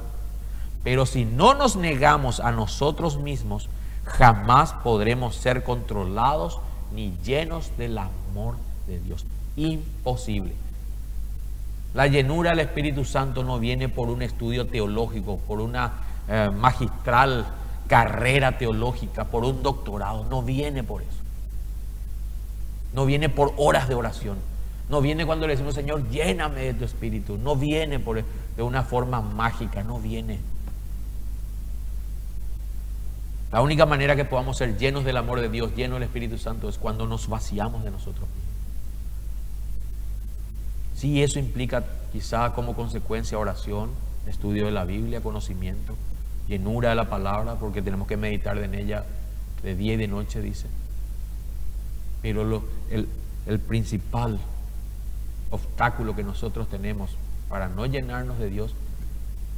Speaker 1: Pero si no nos negamos a nosotros mismos, jamás podremos ser controlados ni llenos del amor de Dios. Imposible. La llenura del Espíritu Santo no viene por un estudio teológico, por una magistral carrera teológica, por un doctorado. No viene por eso. No viene por horas de oración. No viene cuando le decimos, Señor, lléname de tu Espíritu. No viene de una forma mágica, no viene. La única manera que podamos ser llenos del amor de Dios, llenos del Espíritu Santo, es cuando nos vaciamos de nosotros mismos. Sí, eso implica quizá como consecuencia oración, estudio de la Biblia, conocimiento, llenura de la palabra, porque tenemos que meditar en ella de día y de noche, dice. Pero el principal obstáculo que nosotros tenemos para no llenarnos de Dios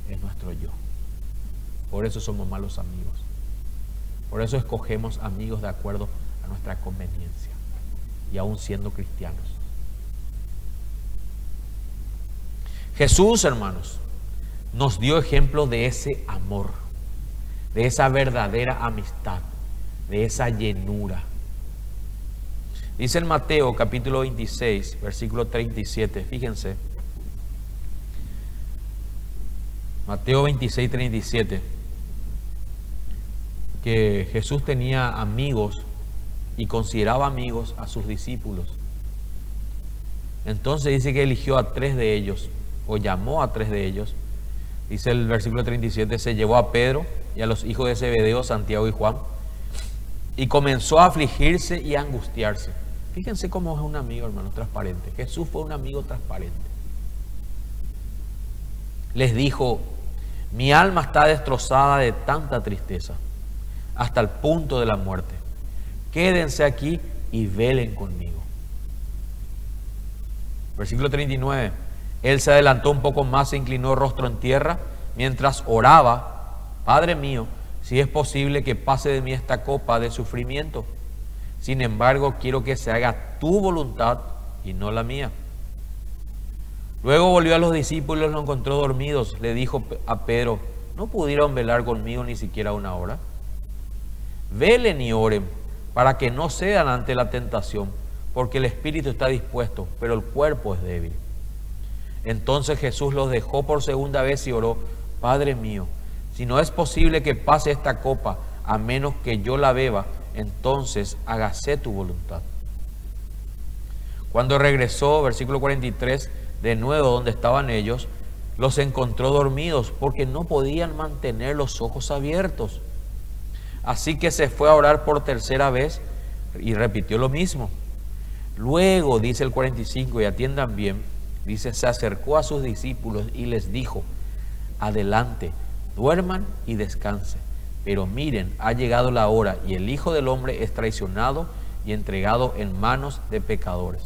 Speaker 1: es nuestro yo. Por eso somos malos amigos. Por eso escogemos amigos de acuerdo a nuestra conveniencia. y aún siendo cristianos. Jesús, hermanos, nos dio ejemplo de ese amor, de esa verdadera amistad, de esa llenura. Dice en Mateo capítulo 26, versículo 37, fíjense. Mateo 26, 37, que Jesús tenía amigos y consideraba amigos a sus discípulos. Entonces dice que eligió a 3 de ellos, o llamó a 3 de ellos. Dice el versículo 37, se llevó a Pedro y a los hijos de Zebedeo, Santiago y Juan, y comenzó a afligirse y a angustiarse. Fíjense cómo es un amigo, hermano, transparente. Jesús fue un amigo transparente. Les dijo: mi alma está destrozada de tanta tristeza, hasta el punto de la muerte. Quédense aquí y velen conmigo. Versículo 39. Él se adelantó un poco más, se inclinó rostro en tierra, mientras oraba: Padre mío, si es posible que pase de mí esta copa de sufrimiento. Sin embargo, quiero que se haga tu voluntad y no la mía. Luego volvió a los discípulos y los encontró dormidos. Le dijo a Pedro: ¿no pudieron velar conmigo ni siquiera una hora? Velen y oren, para que no cedan ante la tentación, porque el espíritu está dispuesto, pero el cuerpo es débil. Entonces Jesús los dejó por segunda vez y oró: Padre mío, si no es posible que pase esta copa, a menos que yo la beba, entonces hágase tu voluntad. Cuando regresó, versículo 43, de nuevo donde estaban ellos, los encontró dormidos porque no podían mantener los ojos abiertos. Así que se fue a orar por tercera vez y repitió lo mismo. Luego, dice el 45, y atiendan bien, dice, se acercó a sus discípulos y les dijo: adelante, duerman y descansen. Pero miren, ha llegado la hora y el Hijo del Hombre es traicionado y entregado en manos de pecadores.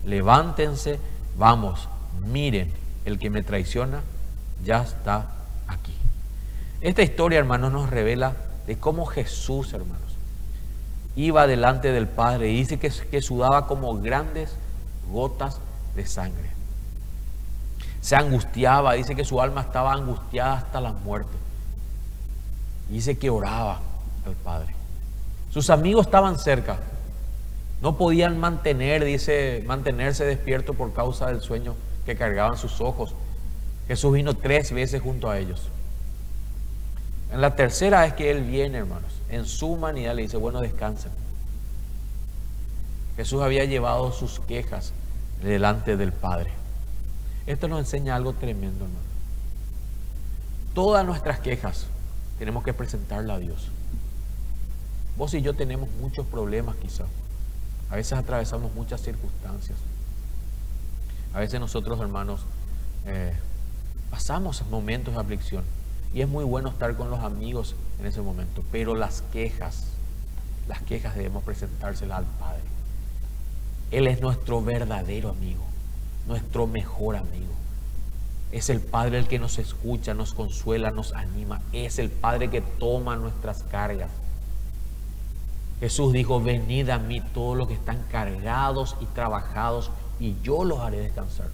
Speaker 1: Levántense, vamos, miren, el que me traiciona ya está aquí. Esta historia, hermanos, nos revela de cómo Jesús, hermanos, iba delante del Padre y dice que sudaba como grandes gotas de sangre. Se angustiaba, dice que su alma estaba angustiada hasta la muerte. Y dice que oraba al Padre. Sus amigos estaban cerca. No podían mantenerse despiertos por causa del sueño que cargaban sus ojos. Jesús vino 3 veces junto a ellos. En la tercera vez que Él viene, hermanos, en su humanidad le dice: bueno, descansen. Jesús había llevado sus quejas delante del Padre. Esto nos enseña algo tremendo, hermano. Todas nuestras quejas tenemos que presentarla a Dios. Vos y yo tenemos muchos problemas quizá. A veces atravesamos muchas circunstancias. A veces nosotros, hermanos, pasamos momentos de aflicción. Y es muy bueno estar con los amigos en ese momento. Pero las quejas debemos presentárselas al Padre. Él es nuestro verdadero amigo, nuestro mejor amigo. Es el Padre el que nos escucha, nos consuela, nos anima. Es el Padre que toma nuestras cargas. Jesús dijo: venid a mí todos los que están cargados y trabajados, y yo los haré descansar.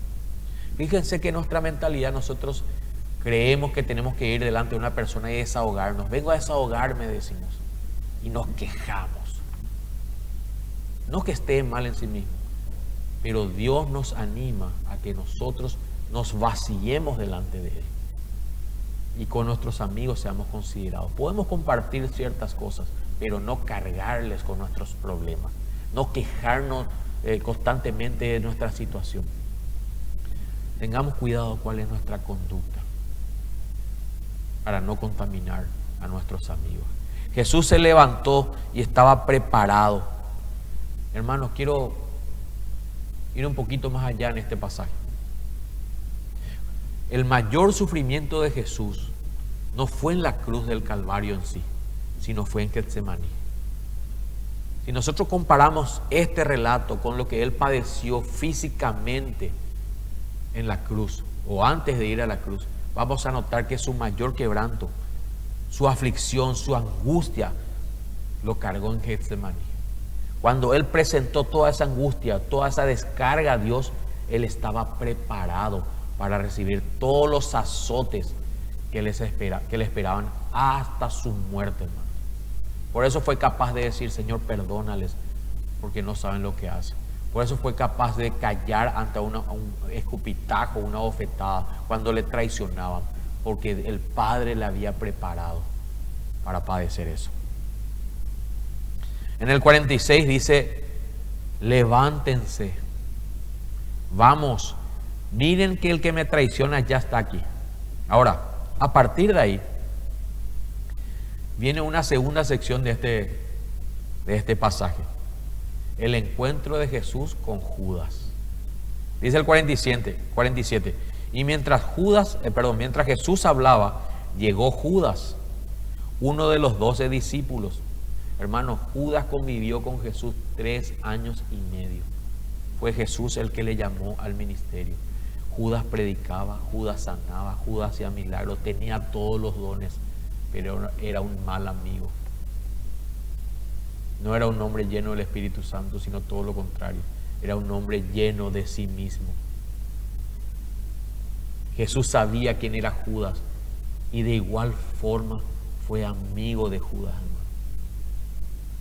Speaker 1: Fíjense que nuestra mentalidad, nosotros creemos que tenemos que ir delante de una persona y desahogarnos. Vengo a desahogarme, decimos, y nos quejamos. No que esté mal en sí mismo, pero Dios nos anima a que nosotros nos vaciemos delante de Él y con nuestros amigos seamos considerados. Podemos compartir ciertas cosas, pero no cargarles con nuestros problemas, no quejarnos constantemente de nuestra situación. Tengamos cuidado cuál es nuestra conducta para no contaminar a nuestros amigos. Jesús se levantó y estaba preparado. Hermanos, quiero ir un poquito más allá en este pasaje. El mayor sufrimiento de Jesús no fue en la cruz del Calvario en sí, sino fue en Getsemaní. Si nosotros comparamos este relato con lo que Él padeció físicamente en la cruz o antes de ir a la cruz, vamos a notar que su mayor quebranto, su aflicción, su angustia, lo cargó en Getsemaní. Cuando él presentó toda esa angustia, toda esa descarga a Dios, él estaba preparado para recibir todos los azotes que le esperaban hasta su muerte, hermano. Por eso fue capaz de decir: Señor, perdónales, porque no saben lo que hacen. Por eso fue capaz de callar ante un escupitajo, una bofetada, cuando le traicionaban, porque el Padre le había preparado para padecer eso. En el 46 dice: levántense, vamos, miren que el que me traiciona ya está aquí. Ahora, a partir de ahí, viene una segunda sección de este pasaje. El encuentro de Jesús con Judas. Dice el 47. Y mientras Jesús hablaba, llegó Judas, uno de los 12 discípulos. Hermano, Judas convivió con Jesús 3 años y medio. Fue Jesús el que le llamó al ministerio. Judas predicaba, Judas sanaba, Judas hacía milagros, tenía todos los dones, pero era un mal amigo. No era un hombre lleno del Espíritu Santo, sino todo lo contrario. Era un hombre lleno de sí mismo. Jesús sabía quién era Judas y de igual forma fue amigo de Judas, hermano.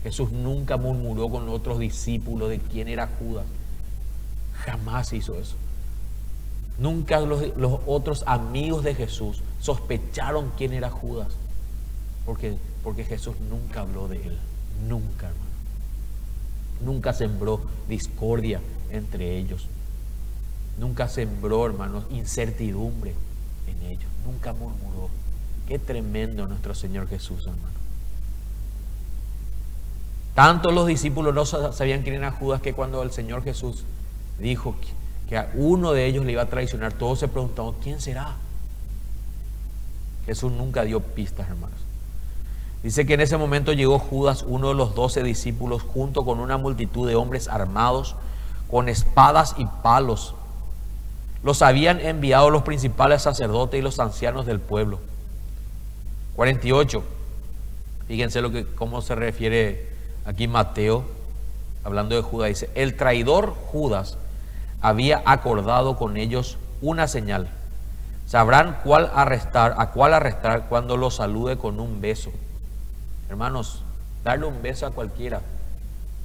Speaker 1: Jesús nunca murmuró con otros discípulos de quién era Judas. Jamás hizo eso. Nunca los otros amigos de Jesús sospecharon quién era Judas, porque Jesús nunca habló de él. Nunca, hermano. Nunca sembró discordia entre ellos. Nunca sembró, hermanos, incertidumbre en ellos. Nunca murmuró. Qué tremendo nuestro Señor Jesús, hermano. Tanto los discípulos no sabían quién era Judas, que cuando el Señor Jesús dijo que a uno de ellos le iba a traicionar, todos se preguntaban: ¿quién será? Jesús nunca dio pistas, hermanos. Dice que en ese momento llegó Judas, uno de los 12 discípulos, junto con una multitud de hombres armados con espadas y palos. Los habían enviado los principales sacerdotes y los ancianos del pueblo. 48. Fíjense cómo se refiere aquí Mateo, hablando de Judas. Dice: el traidor Judas había acordado con ellos una señal. Sabrán a cuál arrestar cuando lo salude con un beso. Hermanos, darle un beso a cualquiera,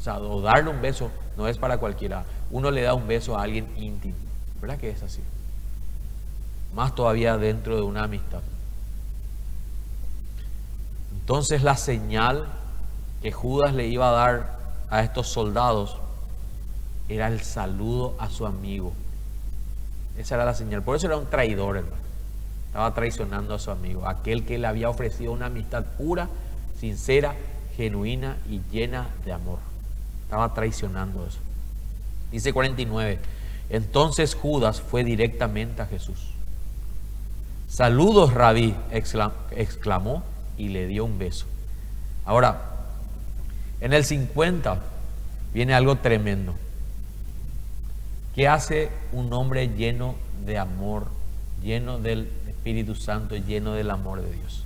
Speaker 1: o darle un beso no es para cualquiera. Uno le da un beso a alguien íntimo, ¿verdad que es así? Más todavía dentro de una amistad. Entonces la señal que Judas le iba a dar a estos soldados era el saludo a su amigo. Esa era la señal. Por eso era un traidor, hermano. Estaba traicionando a su amigo, aquel que le había ofrecido una amistad pura, sincera, genuina y llena de amor. Estaba traicionando eso. Dice 49. Entonces Judas fue directamente a Jesús. Saludos, Rabí, exclamó y le dio un beso. Ahora, en el 50 viene algo tremendo. ¿Qué hace un hombre lleno de amor, lleno del Espíritu Santo, lleno del amor de Dios?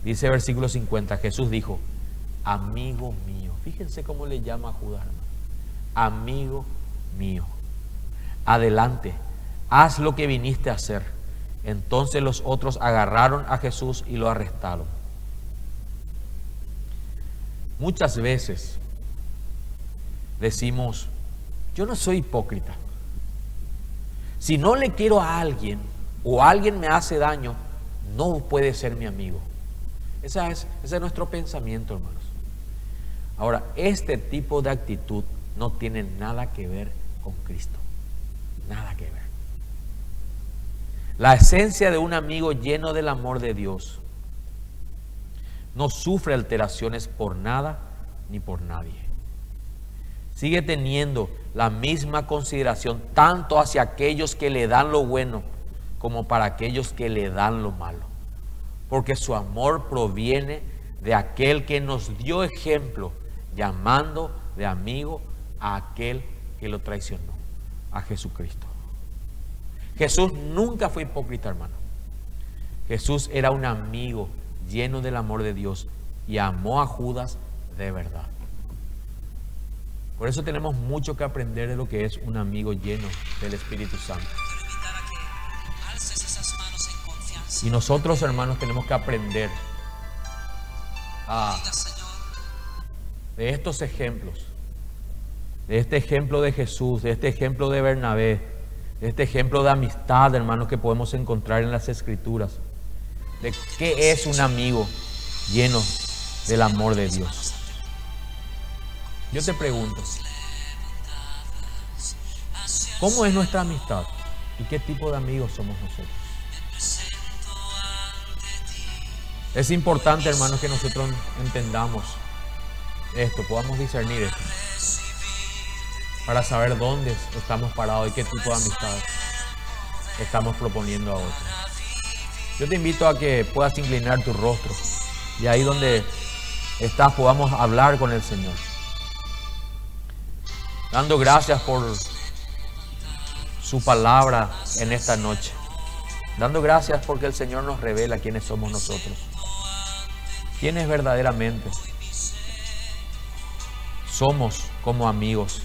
Speaker 1: Dice versículo 50, Jesús dijo: amigo mío. Fíjense cómo le llama a Judas, hermano. Amigo mío, adelante, haz lo que viniste a hacer. Entonces los otros agarraron a Jesús y lo arrestaron. Muchas veces decimos: yo no soy hipócrita. Si no le quiero a alguien o alguien me hace daño, no puede ser mi amigo. Ese es nuestro pensamiento, hermanos. Ahora, este tipo de actitud no tiene nada que ver con Cristo. Nada que ver. La esencia de un amigo lleno del amor de Dios no sufre alteraciones por nada ni por nadie. Sigue teniendo la misma consideración tanto hacia aquellos que le dan lo bueno como para aquellos que le dan lo malo. Porque su amor proviene de aquel que nos dio ejemplo, llamando de amigo a aquel que lo traicionó, a Jesucristo. Jesús nunca fue hipócrita, hermano. Jesús era un amigo lleno del amor de Dios y amó a Judas de verdad. Por eso tenemos mucho que aprender de lo que es un amigo lleno del Espíritu Santo. Y nosotros, hermanos, tenemos que aprender de estos ejemplos, de este ejemplo de Jesús, de este ejemplo de Bernabé, de este ejemplo de amistad, hermanos, que podemos encontrar en las Escrituras, de qué es un amigo lleno del amor de Dios. Yo te pregunto, ¿cómo es nuestra amistad? ¿Y qué tipo de amigos somos nosotros? Es importante, hermanos, que nosotros entendamos esto, podamos discernir esto, para saber dónde estamos parados y qué tipo de amistad estamos proponiendo a otros. Yo te invito a que puedas inclinar tu rostro y ahí donde estás podamos hablar con el Señor, dando gracias por su palabra en esta noche, dando gracias porque el Señor nos revela quiénes somos nosotros, quiénes verdaderamente somos como amigos,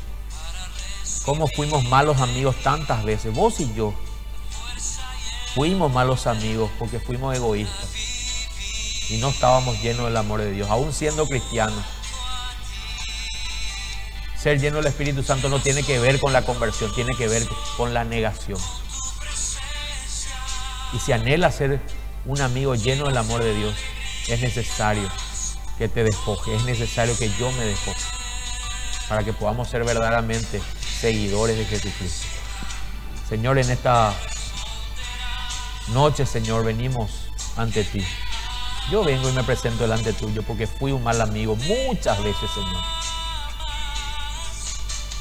Speaker 1: cómo fuimos malos amigos tantas veces. Vos y yo fuimos malos amigos porque fuimos egoístas y no estábamos llenos del amor de Dios, aún siendo cristianos. Ser lleno del Espíritu Santo no tiene que ver con la conversión, tiene que ver con la negación. Y si anhelas ser un amigo lleno del amor de Dios, es necesario que te despoje, es necesario que yo me despoje, para que podamos ser verdaderamente seguidores de Jesucristo. Señor, en esta noche, Señor, venimos ante ti. Yo vengo y me presento delante tuyo porque fui un mal amigo muchas veces, Señor.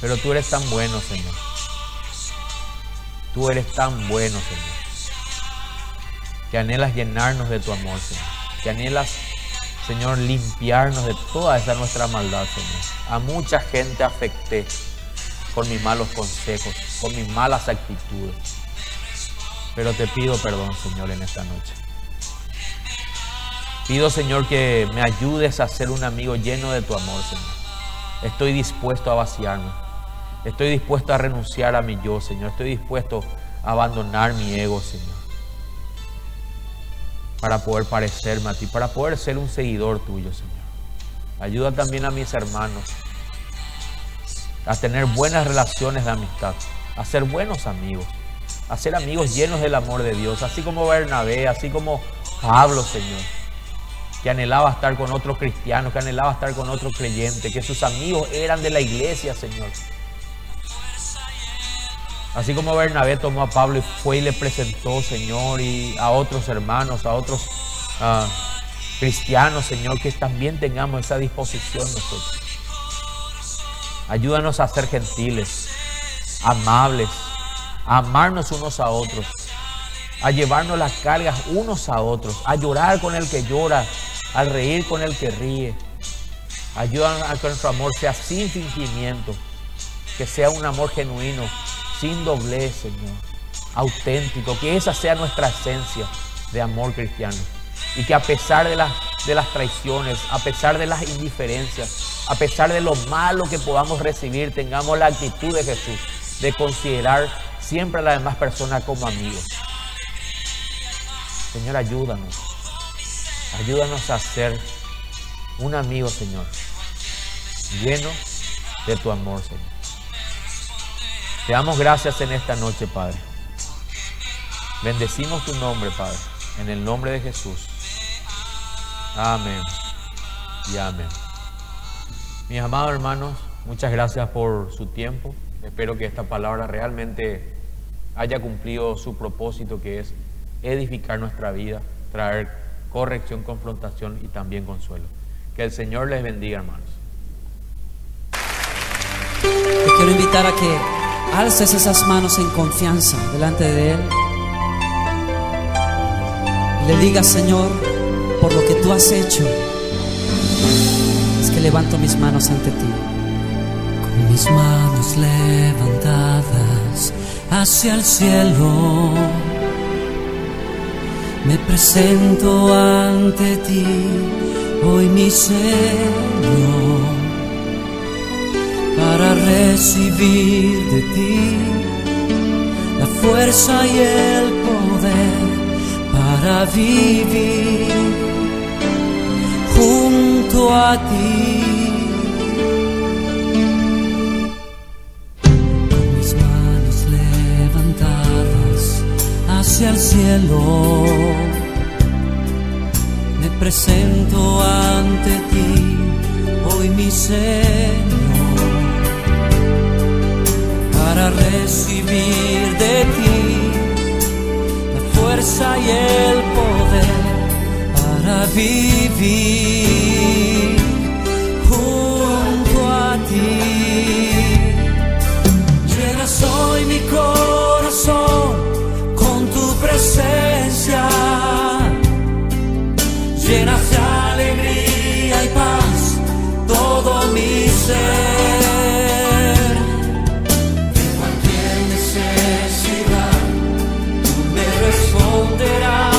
Speaker 1: Pero tú eres tan bueno, Señor. Tú eres tan bueno, Señor, que anhelas llenarnos de tu amor, Señor. Que anhelas, Señor, limpiarnos de toda esa nuestra maldad, Señor. A mucha gente afecté con mis malos consejos, con mis malas actitudes. Pero te pido perdón, Señor, en esta noche. Pido, Señor, que me ayudes a ser un amigo lleno de tu amor, Señor. Estoy dispuesto a vaciarme. Estoy dispuesto a renunciar a mi yo, Señor. Estoy dispuesto a abandonar mi ego, Señor, para poder parecerme a ti, para poder ser un seguidor tuyo, Señor. Ayuda también a mis hermanos a tener buenas relaciones de amistad, a ser buenos amigos, a ser amigos llenos del amor de Dios, así como Bernabé, así como Pablo, Señor, que anhelaba estar con otros cristianos, que anhelaba estar con otros creyentes, que sus amigos eran de la iglesia, Señor. Así como Bernabé tomó a Pablo y fue y le presentó, Señor, y a otros hermanos, a otros cristianos, Señor, que también tengamos esa disposición nosotros. Ayúdanos a ser gentiles, amables, a amarnos unos a otros, a llevarnos las cargas unos a otros, a llorar con el que llora, a reír con el que ríe. Ayúdanos a que nuestro amor sea sin fingimiento, que sea un amor genuino, sin doblez, Señor, auténtico, que esa sea nuestra esencia de amor cristiano. Y que a pesar de las traiciones, a pesar de las indiferencias, a pesar de lo malo que podamos recibir, tengamos la actitud de Jesús, de considerar siempre a las demás personas como amigos. Señor, ayúdanos. Ayúdanos a ser un amigo, Señor, lleno de tu amor, Señor. Te damos gracias en esta noche, Padre. Bendecimos tu nombre, Padre, en el nombre de Jesús. Amén y amén. Mis amados hermanos, muchas gracias por su tiempo. Espero que esta palabra realmente haya cumplido su propósito, que es edificar nuestra vida, traer corrección, confrontación y también consuelo. Que el Señor les bendiga, hermanos.
Speaker 2: Te quiero invitar a que alces esas manos en confianza delante de Él y le digas: Señor, por lo que tú has hecho, es que levanto mis manos ante ti.
Speaker 3: Con mis manos levantadas hacia el cielo, me presento ante ti, hoy mi Señor, para recibir de ti la fuerza y el poder para vivir junto a ti. Con mis manos levantadas hacia el cielo, me presento ante ti, hoy mi Señor, para recibir de ti la fuerza y el poder para vivir junto a ti. Llenas hoy mi corazón con tu presencia, llenas de alegría y paz todo mi ser. De cualquier necesidad tú me responderás,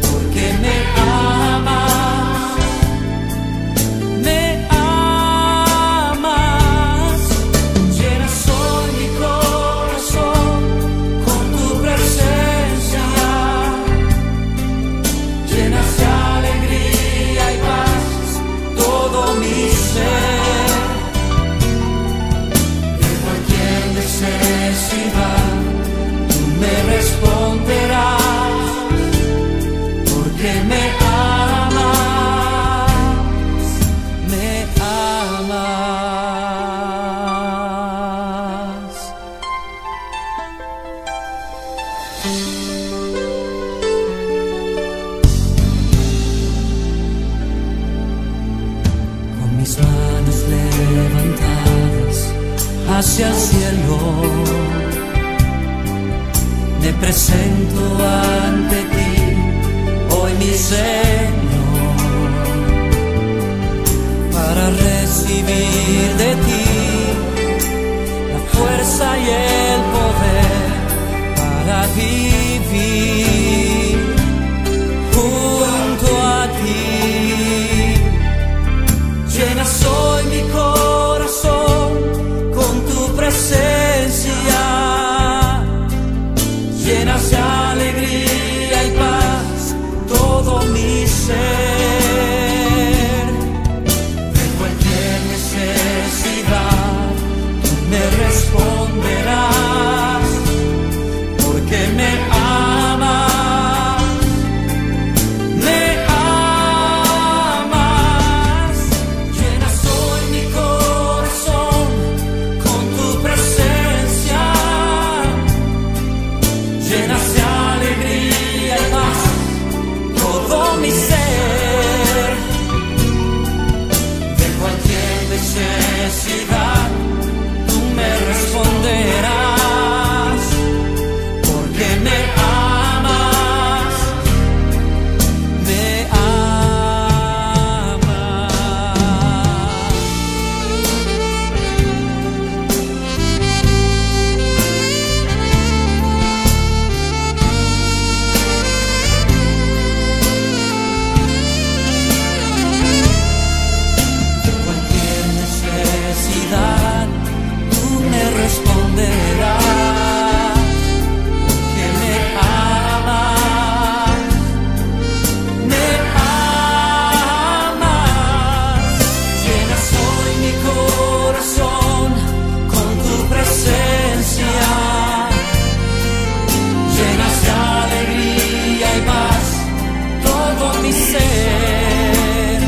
Speaker 3: porque me amas, me amas. Llenas hoy mi corazón con tu presencia, llenas de alegría y paz todo mi ser. De cualquier necesidad tú me responderás, porque me amas, me amas. Con mis manos levantadas hacia el cielo, me presento ante ti, hoy mi Señor, para recibir de ti la fuerza y el poder para vivir junto a ti. Llenas hoy mi corazón con tu presencia, llenas de alegría y paz todo mi ser. De cualquier necesidad tú me responderás, porque me amas, me amas. Llenas hoy mi corazón con tu presencia, llenas de alegría y paz todo mi ser. De cualquier necesidad tú me responderás, porque me amas, me amas. De cualquier necesidad tú me responderás, que me amas, me amas. Llenas hoy mi corazón con tu presencia, llenas de alegría y paz todo mi ser.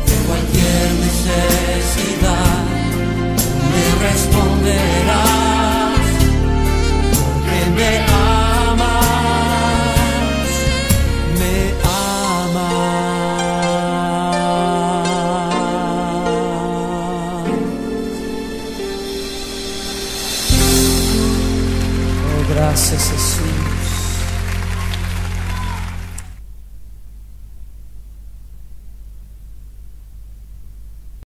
Speaker 3: De cualquier necesidad me responderás, porque me amas, me amas. Oh, gracias Jesús.